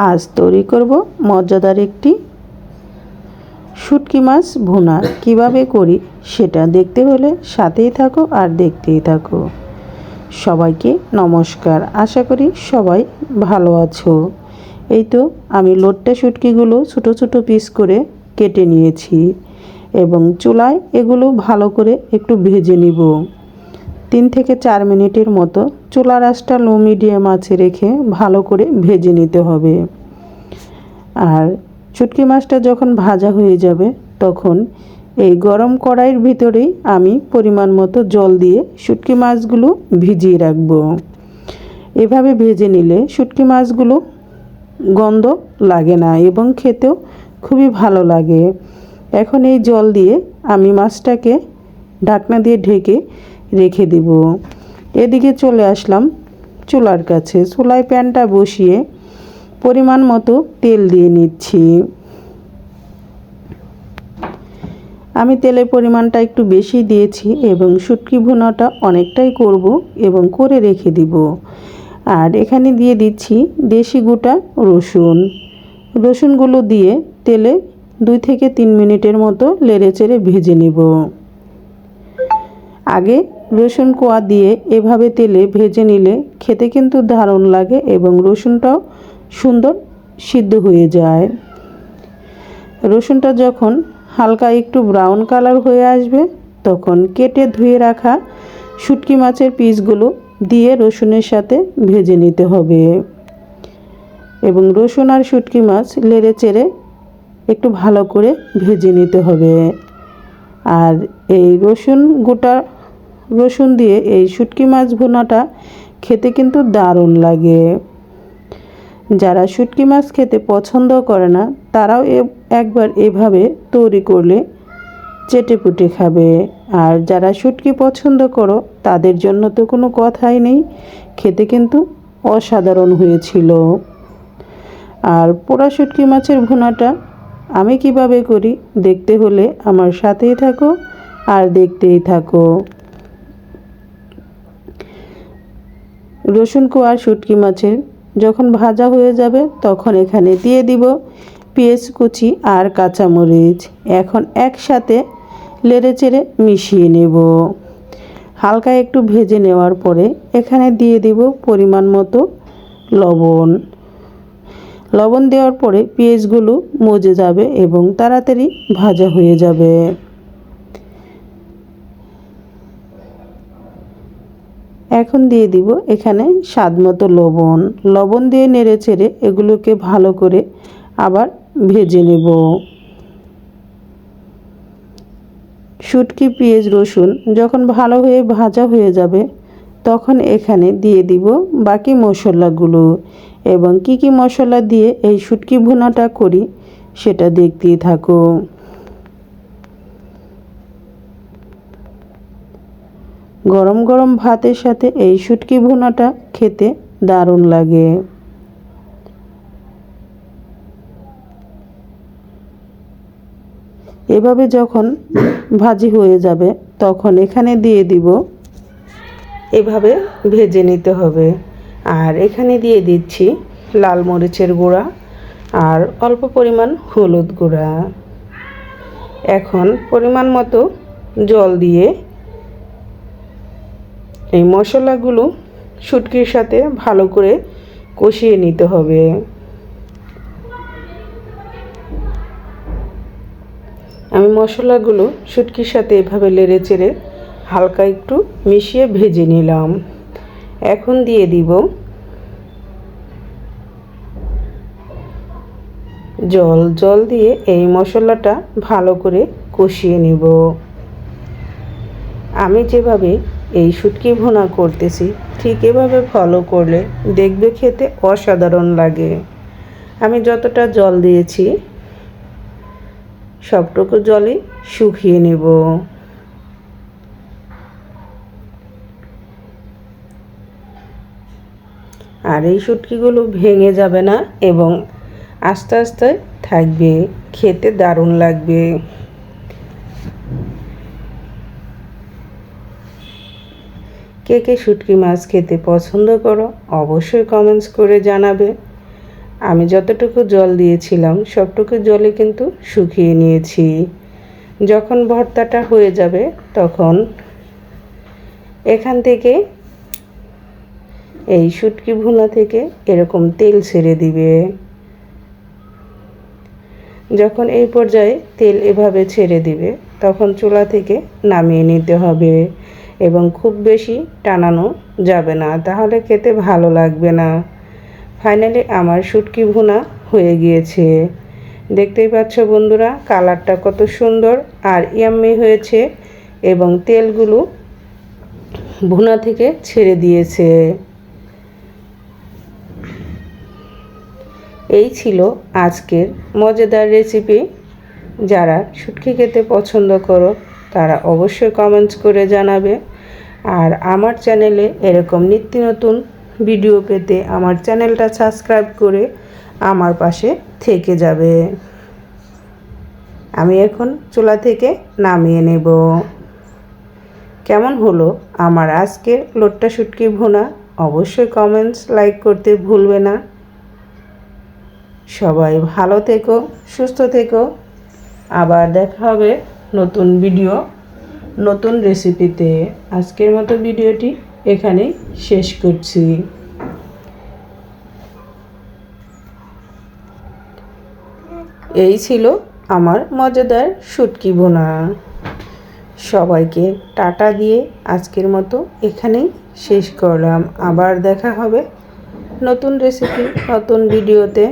আজ তৈরি করব মজাদার একটি শুটকি মাছ ভুনা। কিভাবে করি সেটা দেখতে হলে সাথেই থাকো আর দেখতেই থাকো। সবাইকে নমস্কার, আশা করি সবাই ভালো আছো। এই তো আমি লোট্টা শুটকিগুলো ছোটো ছোটো পিস করে কেটে নিয়েছি এবং চুলায় এগুলো ভালো করে একটু ভেজে নিব। 3 থেকে 4 মিনিটের মতো চুলার আঁচটা লো মিডিয়াম আঁচে রেখে ভালো করে ভেজে নিতে হবে। আর শুটকি মাছটা যখন ভাজা হয়ে যাবে তখন এই গরম কড়াইয়ের ভিতরেই আমি পরিমাণ মতো জল দিয়ে শুটকি মাছগুলো ভিজিয়ে রাখব। এভাবে ভেজে নিলে শুটকি মাছগুলো গন্ধ লাগে না এবং খেতেও খুবই ভালো লাগে। এখন এই জল দিয়ে আমি মাছটাকে ঢাকনা দিয়ে ঢেকে রেখে দেব। এদিকে চলে আসলাম চুলার কাছে। চুলায় প্যানটা বসিয়ে পরিমাণ মতো তেল দিয়ে নিচ্ছি। আমি তেলের পরিমাণটা একটু বেশি দিয়েছি এবং শুটকি ভুনাটা অনেকটাই করব এবং করে রেখে দিব। আর এখানে দিয়ে দিচ্ছি দেশি গোটা রসুন। রসুনগুলো দিয়ে তেলে 2 থেকে 3 মিনিটের মতো নেড়েচেড়ে ভেজে নেব। আগে রসুন কোয়া দিয়ে এভাবে তেলে ভেজে নিলে খেতে কিন্তু দারুণ লাগে এবং রসুনটাও সুন্দর সিদ্ধ হয়ে যায়। রসুনটা যখন হালকা একটু ব্রাউন কালার হয়ে আসবে তখন কেটে ধুয়ে রাখা শুটকি মাছের পিসগুলো দিয়ে রসুনের সাথে ভেজে নিতে হবে এবং রসুন আর শুটকি মাছ নেড়ে চেড়ে একটু ভালো করে ভেজে নিতে হবে। আর এই গোটা রসুন দিয়ে এই শুটকি মাছ ভুনাটা খেতে কিন্তু দারুণ লাগে। যারা শুটকি মাছ খেতে পছন্দ করে না তারাও একবার এভাবে তৈরি করলে চেটেপুটে খাবে। আর যারা শুটকি পছন্দ করো তাদের জন্য তো কোনো কথাই নেই, খেতে কিন্তু অসাধারণ হয়েছিল। আর পোড়া শুটকি মাছের ভুনাটা আমি কিভাবে করি দেখতে হলে আমার সাথেই থাকো আর দেখতেই থাকো। রসুন কোয়া শুটকি মাছের যখন ভাজা হয়ে যাবে তখন এখানে দিয়ে দিব পেঁয়াজ কুচি আর কাঁচামরিচ। এখন একসাথে নেড়েচেড়ে মিশিয়ে নেব। হালকা একটু ভেজে নেওয়ার পরে এখানে দিয়ে দিব পরিমাণ মতো লবণ। লবণ দেওয়ার পরে পেঁয়াজগুলো মজে যাবে এবং তাড়াতাড়ি ভাজা হয়ে যাবে। এখন দিয়ে দিব এখানে স্বাদমতো লবণ দিয়ে নেড়েচেড়ে এগুলোকে ভালো করে আবার ভেজে নেব। শুটকি পেঁয়াজ রসুন যখন ভালো হয়ে ভাজা হয়ে যাবে তখন এখানে দিয়ে দিব বাকি মশলাগুলো এবং কি কি মশলা দিয়ে এই শুটকি ভুনাটা করি সেটা দেখতেই থাকো। গরম গরম ভাতের সাথে এই শুটকি ভুনাটা খেতে দারুণ লাগে। এভাবে যখন ভাজি হয়ে যাবে তখন এখানে দিয়ে দিব, এভাবে ভেজে নিতে হবে। আর এখানে দিয়ে দিচ্ছি লাল মরিচের গুঁড়া আর অল্প পরিমাণ হলুদ গুঁড়া। এখন পরিমাণ মতো জল দিয়ে এই মশলাগুলো শুটকির সাথে ভালো করে কষিয়ে নিতে হবে। আমি মশলাগুলো শুটকির সাথে এভাবে নেড়েচেড়ে হালকা একটু মিশিয়ে ভেজে নিলাম। এখন দিয়ে দিব জল দিয়ে এই মশলাটা ভালো করে কষিয়ে নিব। আমি যেভাবে এই শুটকি ভুনা করতেছি ঠিক এভাবে ফলো করলে দেখবে খেতে অসাধারণ লাগে। আমি যতটা জল দিয়েছি সবটুকু জলই শুকিয়ে নেব। আর এই শুটকিগুলো ভেঙে যাবে না এবং আস্তে আস্তে থাকবে, খেতে দারুণ লাগবে। কে কে শুটকি মাছ খেতে পছন্দ করো অবশ্যই কমেন্টস করে জানাবে। আমি যতটুকু জল দিয়েছিলাম সবটুকু জলে কিন্তু শুকিয়ে নিয়েছি। যখন ভর্তাটা হয়ে যাবে তখন এখান থেকে এই শুটকি ভুনা থেকে এরকম তেল ছেড়ে দিবে। যখন এই পর্যায়ে তেল এভাবে ছেড়ে দিবে তখন চুলা থেকে নামিয়ে নিতে হবে এবং খুব বেশি টানানো যাবে না, তাহলে খেতে ভালো লাগবে না। ফাইনালি আমার শুটকি ভুনা হয়ে গিয়েছে। দেখতেই পাচ্ছ বন্ধুরা, কালারটা কত সুন্দর আর ইয়াম্মি হয়েছে এবং তেলগুলো ভুনা থেকে ছেড়ে দিয়েছে। এই ছিল আজকের মজাদার রেসিপি। যারা শুটকি খেতে পছন্দ করো তারা অবশ্যই কমেন্টস করে জানাবে। আর আমার চ্যানেলে এরকম নিত্য নতুন ভিডিও পেতে আমার চ্যানেলটা সাবস্ক্রাইব করে আমার পাশে থেকে যাবে। আমি এখন চুলা থেকে নামিয়ে নেব। কেমন হলো আমার আজকের লোট্টা শুটকি ভুনা অবশ্যই কমেন্টস লাইক করতে ভুলবে না। সবাই ভালো থেকো, সুস্থ থেকো। আবার দেখা হবে নতুন ভিডিও, নতুন রেসিপিতে। আজকের মতো ভিডিওটি এখানেই শেষ করছি। এই ছিল আমার মজাদার শুটকি ভুনা। সবাইকে টাটা দিয়ে আজকের মতো এখানেই শেষ করলাম। আবার দেখা হবে নতুন রেসিপি, নতুন ভিডিওতে।